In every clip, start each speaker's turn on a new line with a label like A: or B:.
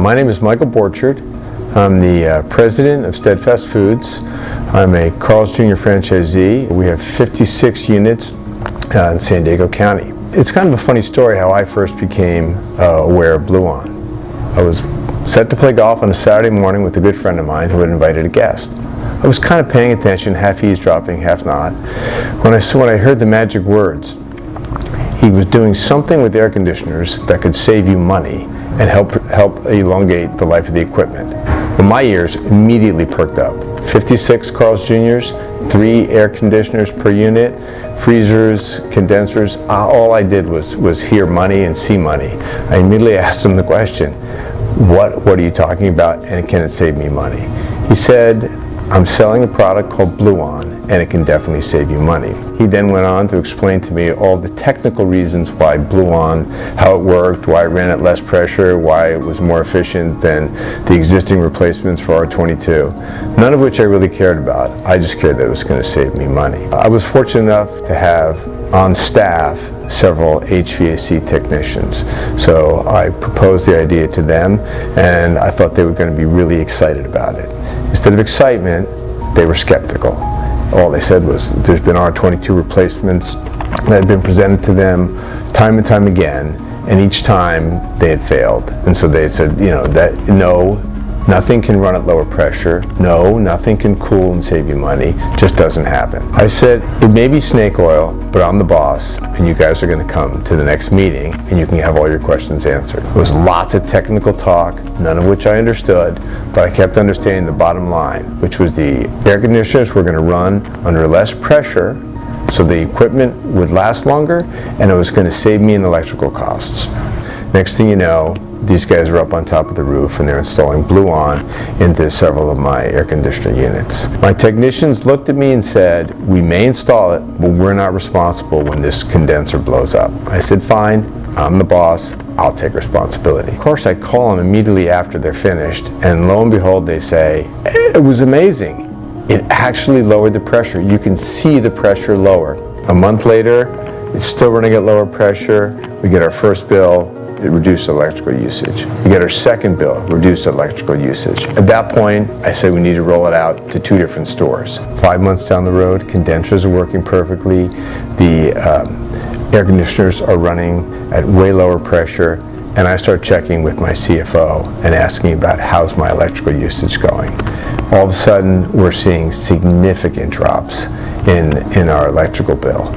A: My name is Michael Borchard. I'm the president of Steadfast Foods. I'm a Carl's Jr. franchisee. We have 56 units in San Diego County. It's kind of a funny story how I first became aware of Bluon. I was set to play golf on a Saturday morning with a good friend of mine who had invited a guest. I was kind of paying attention, half eavesdropping, half not. When I heard the magic words, he was doing something with air conditioners that could save you money and help elongate the life of the equipment. Well, my ears immediately perked up. 56 Carl's Jr.'s, 3 air conditioners per unit, freezers, condensers. All I did was hear money and see money. I immediately asked him the question, what are you talking about, and can it save me money? He said, I'm selling a product called Bluon, and it can definitely save you money. He then went on to explain to me all the technical reasons why Bluon, how it worked, why it ran at less pressure, why it was more efficient than the existing replacements for R22. None of which I really cared about. I just cared that it was going to save me money. I was fortunate enough to have on staff several HVAC technicians. So I proposed the idea to them, and I thought they were going to be really excited about it. Instead of excitement, they were skeptical. All they said was, there's been R22 replacements that had been presented to them time and time again, and each time they had failed. And so they said, no, nothing can run at lower pressure. No, nothing can cool and save you money. Just doesn't happen. I said, it may be snake oil, but I'm the boss, and you guys are going to come to the next meeting, and you can have all your questions answered. There was lots of technical talk, none of which I understood, but I kept understanding the bottom line, which was the air conditioners were going to run under less pressure, so the equipment would last longer, and it was going to save me in electrical costs. Next thing you know, these guys are up on top of the roof and they're installing Bluon into several of my air conditioner units. My technicians looked at me and said, we may install it, but we're not responsible when this condenser blows up. I said, fine, I'm the boss, I'll take responsibility. Of course, I call them immediately after they're finished, and lo and behold, they say, it was amazing. It actually lowered the pressure. You can see the pressure lower. A month later, it's still running at lower pressure. We get our first bill, it reduced electrical usage. We get our second bill, reduced electrical usage. At that point, I said we need to roll it out to 2 different stores. 5 months down the road, condensers are working perfectly. The air conditioners are running at way lower pressure, and I start checking with my CFO and asking about how's my electrical usage going. All of a sudden, we're seeing significant drops in our electrical bill.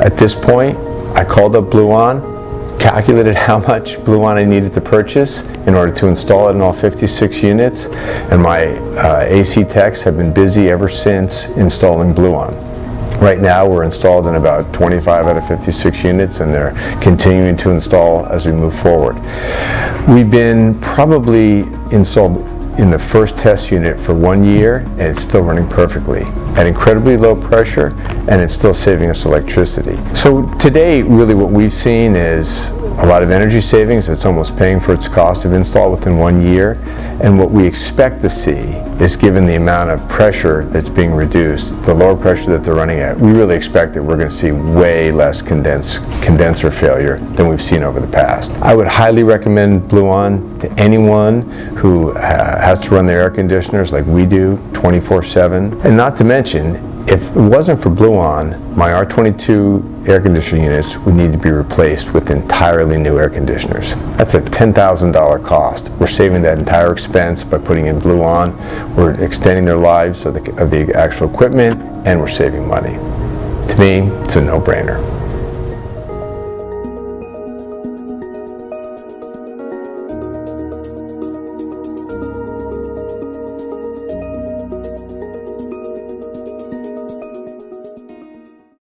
A: At this point, I called up Bluon, calculated how much Bluon I needed to purchase in order to install it in all 56 units, and my AC techs have been busy ever since installing Bluon. Right now we're installed in about 25 out of 56 units, and they're continuing to install as we move forward. We've been probably installed in the first test unit for 1 year, and it's still running perfectly at incredibly low pressure, and it's still saving us electricity. So today, really what we've seen is a lot of energy savings. It's almost paying for its cost of install within 1 year. And what we expect to see is, given the amount of pressure that's being reduced, the lower pressure that they're running at, we really expect that we're going to see way less condenser failure than we've seen over the past. I would highly recommend Bluon to anyone who has to run their air conditioners like we do 24/7. And not to mention, if it wasn't for Bluon, my R22 air conditioning units would need to be replaced with entirely new air conditioners. That's a $10,000 cost. We're saving that entire expense by putting in Bluon. We're extending their lives of the actual equipment, and we're saving money. To me, it's a no-brainer.